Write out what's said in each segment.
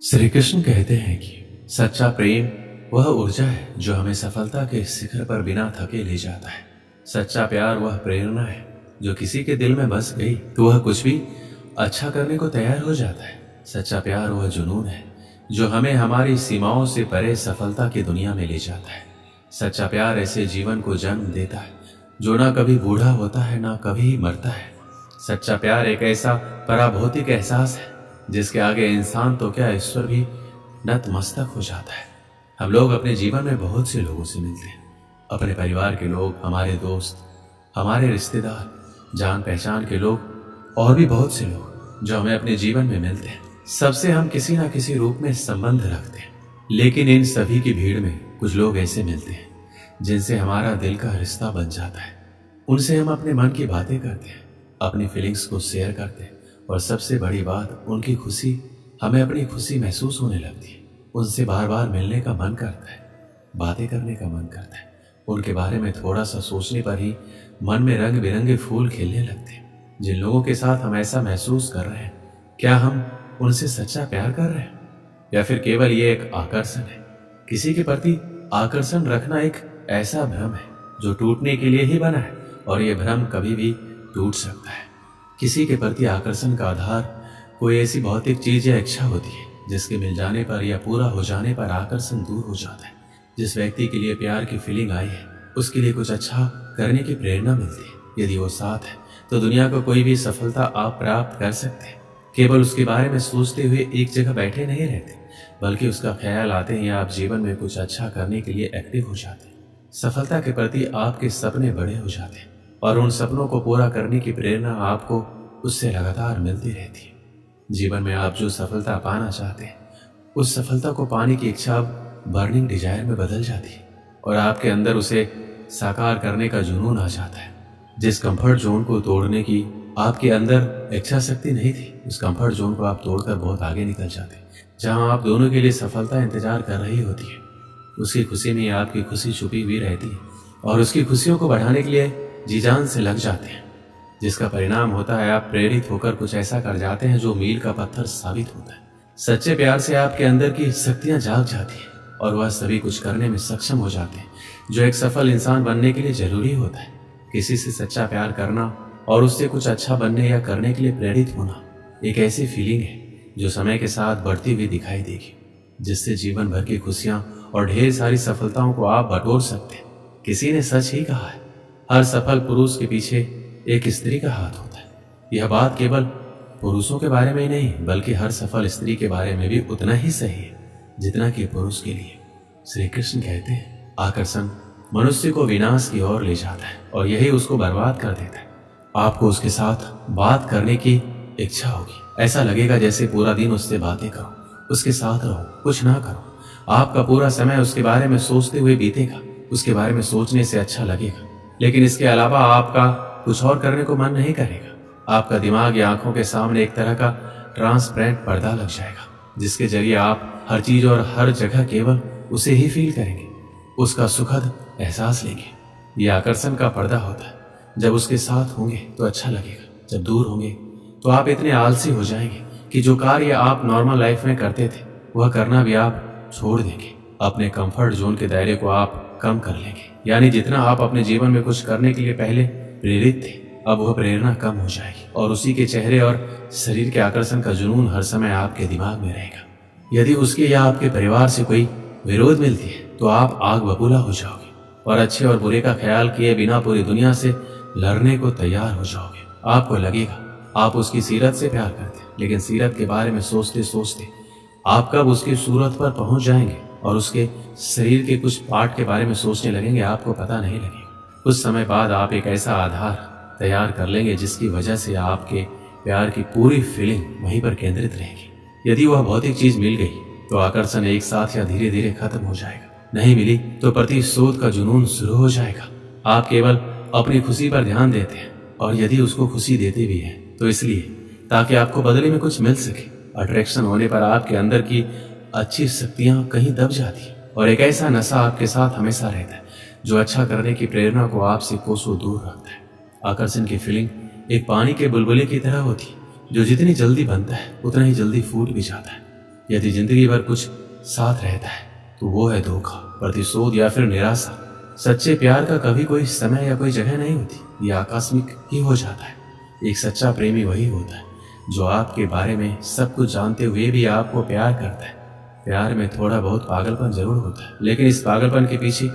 श्री कृष्ण कहते हैं कि सच्चा प्रेम वह ऊर्जा है जो हमें सफलता के शिखर पर बिना थके ले जाता है। सच्चा प्यार वह प्रेरणा है जो किसी के दिल में बस गई तो वह कुछ भी अच्छा करने को तैयार हो जाता है। सच्चा प्यार वह जुनून है जो हमें हमारी सीमाओं से परे सफलता की दुनिया में ले जाता है। सच्चा प्यार ऐसे जीवन को जन्म देता है जो ना कभी बूढ़ा होता है ना कभी मरता है। सच्चा प्यार एक ऐसा पराभौतिक एहसास है जिसके आगे इंसान तो क्या ईश्वर भी नतमस्तक हो जाता है। हम लोग अपने जीवन में बहुत से लोगों से मिलते हैं, अपने परिवार के लोग, हमारे दोस्त, हमारे रिश्तेदार, जान पहचान के लोग और भी बहुत से लोग जो हमें अपने जीवन में मिलते हैं। सबसे हम किसी न किसी रूप में संबंध रखते हैं, लेकिन इन सभी की भीड़ में कुछ लोग ऐसे मिलते हैं जिनसे हमारा दिल का रिश्ता बन जाता है। उनसे हम अपने मन की बातें करते हैं, अपनी फीलिंग्स को शेयर करते हैं और सबसे बड़ी बात, उनकी खुशी हमें अपनी खुशी महसूस होने लगती है। उनसे बार बार मिलने का मन करता है, बातें करने का मन करता है। उनके बारे में थोड़ा सा सोचने पर ही मन में रंग बिरंगे फूल खिलने लगते हैं। जिन लोगों के साथ हम ऐसा महसूस कर रहे हैं, क्या हम उनसे सच्चा प्यार कर रहे हैं या फिर केवल ये एक आकर्षण है? किसी के प्रति आकर्षण रखना एक ऐसा भ्रम है जो टूटने के लिए ही बना है और ये भ्रम कभी भी टूट सकता है। किसी के प्रति आकर्षण का आधार कोई ऐसी भौतिक चीज या इच्छा होती है जिसके मिल जाने पर या पूरा हो जाने पर आकर्षण दूर हो जाता है। जिस व्यक्ति के लिए प्यार की फीलिंग आई है, उसके लिए कुछ अच्छा करने की प्रेरणा मिलती है। यदि वो साथ है तो दुनिया को कोई भी सफलता आप प्राप्त कर सकते हैं। केवल उसके बारे में सोचते हुए एक जगह बैठे नहीं रहते, बल्कि उसका ख्याल आते ही आप जीवन में कुछ अच्छा करने के लिए एक्टिव हो जाते हैं। सफलता के प्रति आपके सपने बड़े हो जाते हैं और उन सपनों को पूरा करने की प्रेरणा आपको उससे लगातार मिलती रहती है। जीवन में आप जो सफलता पाना चाहते हैं, उस सफलता को पाने की इच्छा अब बर्निंग डिजायर में बदल जाती है और आपके अंदर उसे साकार करने का जुनून आ जाता है। जिस कंफर्ट जोन को तोड़ने की आपके अंदर इच्छा शक्ति नहीं थी, उस कंफर्ट जोन को आप तोड़कर बहुत आगे निकल जाते हैं। जहां आप दोनों के लिए सफलता इंतजार कर रही होती है, उसकी खुशी में आपकी खुशी छुपी हुई रहती है और उसकी खुशियों को बढ़ाने के लिए जी जान से लग जाते हैं, जिसका परिणाम होता है आप प्रेरित होकर कुछ ऐसा कर जाते हैं जो मील का पत्थर साबित होता है। सच्चे प्यार से आपके अंदर की शक्तियां जाग जाती हैं और वह सभी कुछ करने में सक्षम हो जाते हैं जो एक सफल इंसान बनने के लिए जरूरी होता है। किसी से सच्चा प्यार करना और उससे कुछ अच्छा बनने या करने के लिए प्रेरित होना एक ऐसी फीलिंग है जो समय के साथ बढ़ती हुई दिखाई देगी, जिससे जीवन भर की खुशियां और ढेर सारी सफलताओं को आप बटोर सकते हैं। किसी ने सच ही कहा है, हर सफल पुरुष के पीछे एक स्त्री का हाथ होता है। यह बात केवल पुरुषों के बारे में ही नहीं, बल्कि हर सफल स्त्री के बारे में भी उतना ही सही है जितना कि पुरुष के लिए। श्री कृष्ण कहते हैं, आकर्षण मनुष्य को विनाश की ओर ले जाता है और यही उसको बर्बाद कर देता है। आपको उसके साथ बात करने की इच्छा होगी, ऐसा लगेगा जैसे पूरा दिन उससे बातें करो, उसके साथ रहो, कुछ ना करो। आपका पूरा समय उसके बारे में सोचते हुए बीतेगा, उसके बारे में सोचने से अच्छा लगेगा, लेकिन इसके अलावा आपका कुछ और करने को मन नहीं करेगा। आपका दिमाग या आंखों के सामने एक तरह का ट्रांसपेरेंट पर्दा लग जाएगा, जिसके जरिए आप हर चीज और हर जगह केवल उसे ही फील करेंगे, उसका सुखद एहसास लेंगे। यह आकर्षण का पर्दा होता है। जब उसके साथ होंगे तो अच्छा लगेगा, जब दूर होंगे तो आप इतने आलसी हो जाएंगे कि जो कार्य आप नॉर्मल लाइफ में करते थे वह करना भी आप छोड़ देंगे। अपने कंफर्ट जोन के दायरे को आप कम कर लेंगे, यानी जितना आप अपने जीवन में कुछ करने के लिए पहले प्रेरित थे, अब वह प्रेरणा कम हो जाएगी और उसी के चेहरे और शरीर के आकर्षण का जुनून हर समय आपके दिमाग में रहेगा। यदि उसके या आपके परिवार से कोई विरोध मिलती है तो आप आग बबूला हो जाओगे और अच्छे और बुरे का ख्याल किए बिना पूरी दुनिया से लड़ने को तैयार हो जाओगे। आपको लगेगा आप उसकी सीरत से प्यार करते हैं, लेकिन सीरत के बारे में सोचते सोचते आप कब उसकी सूरत पर पहुंच जाएंगे और उसके शरीर के कुछ पार्ट के बारे में सोचने लगेंगे, आपको पता नहीं लगेगा। कुछ समय बाद आप एक ऐसा आधार तैयार कर लेंगे जिसकी वजह से आपके प्यार की पूरी फीलिंग वहीं पर केंद्रित रहेगी। यदि वह भौतिक चीज मिल गई तो आकर्षण एक साथ या धीरे धीरे खत्म हो जाएगा, नहीं मिली तो प्रतिशोध का जुनून शुरू हो जाएगा। आप केवल अपनी खुशी पर ध्यान देते हैं और यदि उसको खुशी देते भी हैं तो इसलिए ताकि आपको बदले में कुछ मिल सके। अट्रैक्शन होने पर आपके अंदर की अच्छी शक्तियां कहीं दब जाती है और एक ऐसा नशा आपके साथ हमेशा रहता है जो अच्छा करने की प्रेरणा को आपसे कोसों दूर रखता है। आकर्षण की फीलिंग एक पानी के बुलबुले की तरह होती है जो जितनी जल्दी बनता है उतना ही जल्दी फूट भी जाता है। यदि जिंदगी भर कुछ साथ रहता है तो वो है धोखा, प्रतिशोध या फिर निराशा। सच्चे प्यार का कभी कोई समय या कोई जगह नहीं होती, ये आकस्मिक ही हो जाता है। एक सच्चा प्रेमी वही होता है जो आपके बारे में सब कुछ जानते हुए भी आपको प्यार करता है। प्यार में थोड़ा बहुत पागलपन जरूर होता है, लेकिन इस पागलपन के पीछे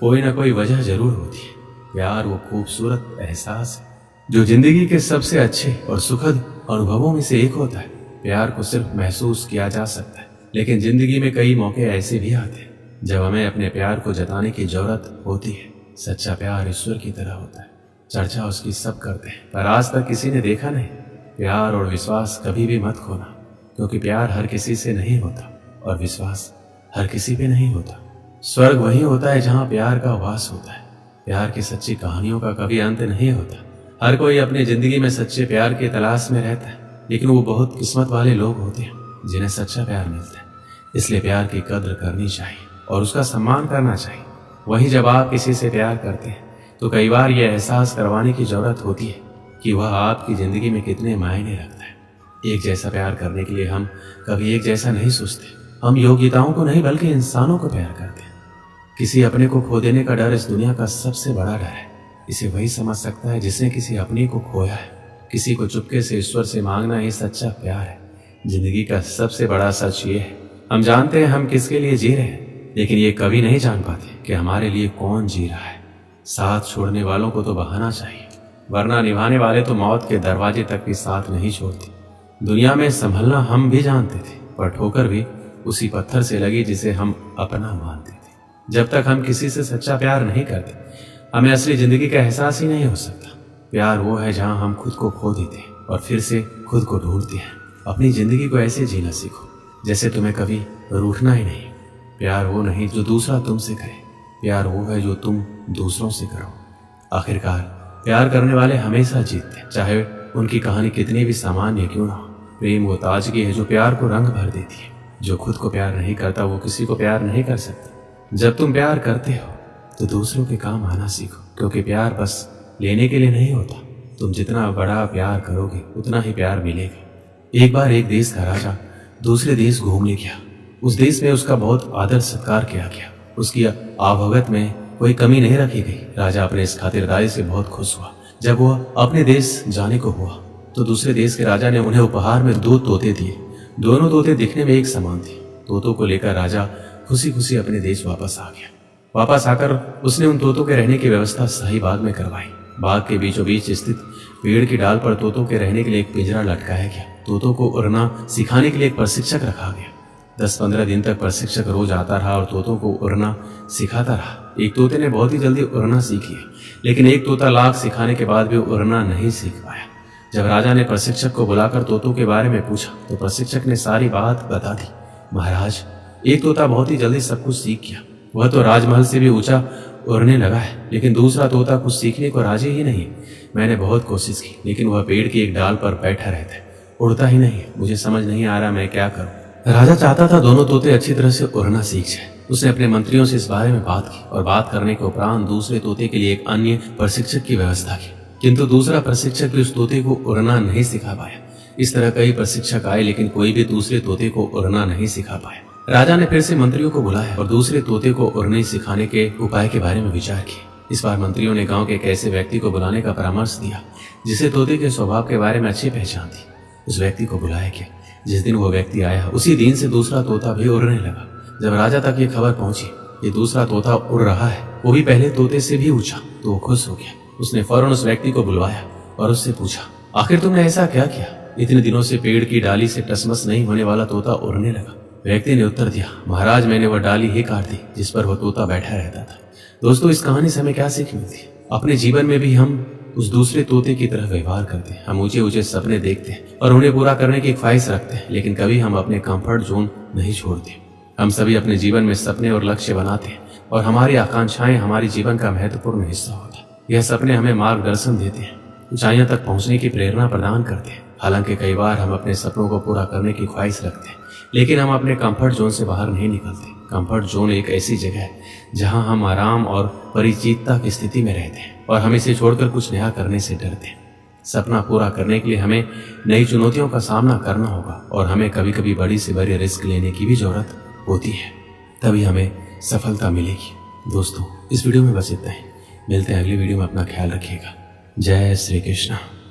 कोई ना कोई वजह जरूर होती है। प्यार वो खूबसूरत एहसास है जो जिंदगी के सबसे अच्छे और सुखद अनुभवों में से एक होता है। प्यार को सिर्फ महसूस किया जा सकता है, लेकिन जिंदगी में कई मौके ऐसे भी आते हैं जब हमें अपने प्यार को जताने की जरूरत होती है। सच्चा प्यार ईश्वर की तरह होता है, चर्चा उसकी सब करते हैं पर आज तक किसी ने देखा नहीं। प्यार और विश्वास कभी भी मत खोना, क्योंकि प्यार हर किसी से नहीं होता और विश्वास हर किसी पे नहीं होता। स्वर्ग वही होता है जहाँ प्यार का वास होता है। प्यार की सच्ची कहानियों का कभी अंत नहीं होता। हर कोई अपनी जिंदगी में सच्चे प्यार की तलाश में रहता है, लेकिन वो बहुत किस्मत वाले लोग होते हैं जिन्हें सच्चा प्यार मिलता है। इसलिए प्यार की कद्र करनी चाहिए और उसका सम्मान करना चाहिए। वहीं जब आप किसी से प्यार करते हैं तो कई बार यह एहसास करवाने की जरूरत होती है कि वह आपकी जिंदगी में कितने मायने रखता है। एक जैसा प्यार करने के लिए हम कभी एक जैसा नहीं सोचते। हम योग्यताओं को नहीं बल्कि इंसानों को प्यार करते हैं। किसी अपने को खो देने का डर इस दुनिया का सबसे बड़ा डर है। इसे वही समझ सकता है जिसने किसी अपने को खोया है। किसी को चुपके से ईश्वर से मांगना ही सच्चा प्यार है। जिंदगी का सबसे बड़ा सच ये है, हम जानते हैं हम किसके लिए जी रहे हैं, लेकिन ये कभी नहीं जान पाते कि हमारे लिए कौन जी रहा है। साथ छोड़ने वालों को तो बहाना चाहिए, वरना निभाने वाले तो मौत के दरवाजे तक भी साथ नहीं छोड़ते। दुनिया में संभलना हम भी जानते थे, पर ठोकर भी उसी पत्थर से लगी जिसे हम अपना मानते थे। जब तक हम किसी से सच्चा प्यार नहीं करते, हमें असली जिंदगी का एहसास ही नहीं हो सकता। प्यार वो है जहां हम खुद को खो देते हैं और फिर से खुद को ढूंढते हैं। अपनी जिंदगी को ऐसे जीना सीखो जैसे तुम्हें कभी रूठना ही नहीं। प्यार वो नहीं जो दूसरा तुमसे करे, प्यार वो है जो तुम दूसरों से करो। आखिरकार प्यार करने वाले हमेशा जीतते हैं, चाहे उनकी कहानी कितनी भी सामान्य क्यों ना हो। प्रेम वो ताजगी है जो प्यार को रंग भर देती है। जो खुद को प्यार नहीं करता वो किसी को प्यार नहीं कर सकता। जब तुम प्यार करते हो तो दूसरों के काम आना सीखो, क्योंकि प्यार बस लेने के लिए नहीं होता। तुम जितना बड़ा प्यार करोगे उतना ही प्यार मिलेगा। एक बार एक देश का राजा दूसरे देश घूमने गया। उस देश में उसका बहुत आदर सत्कार किया गया। उसकी आवभगत में कोई कमी नहीं रखी गई। राजा अपने इस खातिरदारी से बहुत खुश हुआ। जब वह अपने देश जाने को हुआ तो दूसरे देश के राजा ने उन्हें उपहार में 2 तोते दिए। दोनों तोते दिखने में एक समान थे। तोतों को लेकर राजा खुशी खुशी अपने देश वापस आ गया। वापस आकर उसने उन तोतों के रहने की व्यवस्था शाही बाग में करवाई। बाग के बीचों बीच स्थित पेड़ की डाल पर तोतों के रहने के लिए एक पिंजरा लटकाया गया। तोतों को उड़ना सिखाने के लिए एक प्रशिक्षक रखा गया। 10-15 दिन तक प्रशिक्षक रोज आता रहा और तोतों को उड़ना सिखाता रहा। एक तोते ने बहुत ही जल्दी उड़ना सीख लिया, लेकिन एक तोता लाख सिखाने के बाद भी उड़ना नहीं सीख पाया। जब राजा ने प्रशिक्षक को बुलाकर तोतों के बारे में पूछा तो प्रशिक्षक ने सारी बात बता दी। महाराज, एक तोता बहुत ही जल्दी सब कुछ सीख गया। वह तो राजमहल से भी ऊंचा उड़ने लगा है, लेकिन दूसरा तोता कुछ सीखने को राजी ही नहीं। मैंने बहुत कोशिश की, लेकिन वह पेड़ की एक डाल पर बैठा रहता है, उड़ता ही नहीं। मुझे समझ नहीं आ रहा मैं क्या करूं। राजा चाहता था दोनों तोते अच्छी तरह से उड़ना सीख जाए। उसने अपने मंत्रियों से इस बारे में बात की और बात करने के उपरांत दूसरे तोते के लिए एक अन्य प्रशिक्षक की व्यवस्था की, किंतु दूसरा प्रशिक्षक भी उस तोते को उड़ना नहीं सिखा पाया। इस तरह कई प्रशिक्षक आए, लेकिन कोई भी दूसरे तोते को उड़ना नहीं सिखा पाया। राजा ने फिर से मंत्रियों को बुलाया और दूसरे तोते को उड़ने सिखाने के उपाय के बारे में विचार किया। इस बार मंत्रियों ने गांव के एक ऐसे व्यक्ति को बुलाने का परामर्श दिया जिसे तोते के स्वभाव के बारे में अच्छी पहचान थी। उस व्यक्ति को बुलाया गया। जिस दिन वो व्यक्ति आया उसी दिन से दूसरा तोता भी उड़ने लगा। जब राजा तक ये खबर पहुंची ये दूसरा तोता उड़ रहा है, वो भी पहले तोते से भी ऊंचा, तो वो खुश हो गया। उसने फौरन उस व्यक्ति को बुलवाया और उससे पूछा, आखिर तुमने ऐसा क्या किया? इतने दिनों से पेड़ की डाली से टसमस नहीं होने वाला तोता उड़ने लगा। व्यक्ति ने उत्तर दिया, महाराज, मैंने वह डाली ही काट दी जिस पर वह तोता बैठा रहता था। दोस्तों, इस कहानी से हमें क्या सीख मिलती है? अपने जीवन में भी हम उस दूसरे तोते की तरह व्यवहार करते हैं। हम ऊंचे ऊंचे सपने देखते हैं और उन्हें पूरा करने की ख्वाहिश रखते हैं, लेकिन कभी हम अपने कंफर्ट जोन नहीं छोड़ते। हम सभी अपने जीवन में सपने और लक्ष्य बनाते हैं और हमारी आकांक्षाएं हमारे जीवन का महत्वपूर्ण हिस्सा होता है। यह सपने हमें मार्गदर्शन देते हैं, ऊंचाइयों तक पहुंचने की प्रेरणा प्रदान करते हैं। हालांकि कई बार हम अपने सपनों को पूरा करने की ख्वाहिश रखते हैं, लेकिन हम अपने कंफर्ट जोन से बाहर नहीं निकलते। कंफर्ट जोन एक ऐसी जगह है जहां हम आराम और परिचितता की स्थिति में रहते हैं और हम इसे छोड़कर कुछ नया करने से डरते हैं। सपना पूरा करने के लिए हमें नई चुनौतियों का सामना करना होगा और हमें कभी कभी बड़ी से बड़ी रिस्क लेने की भी जरूरत होती है, तभी हमें सफलता मिलेगी। दोस्तों, इस वीडियो में बस इतना ही। मिलते हैं अगली वीडियो में। अपना ख्याल रखिएगा। जय श्री कृष्ण।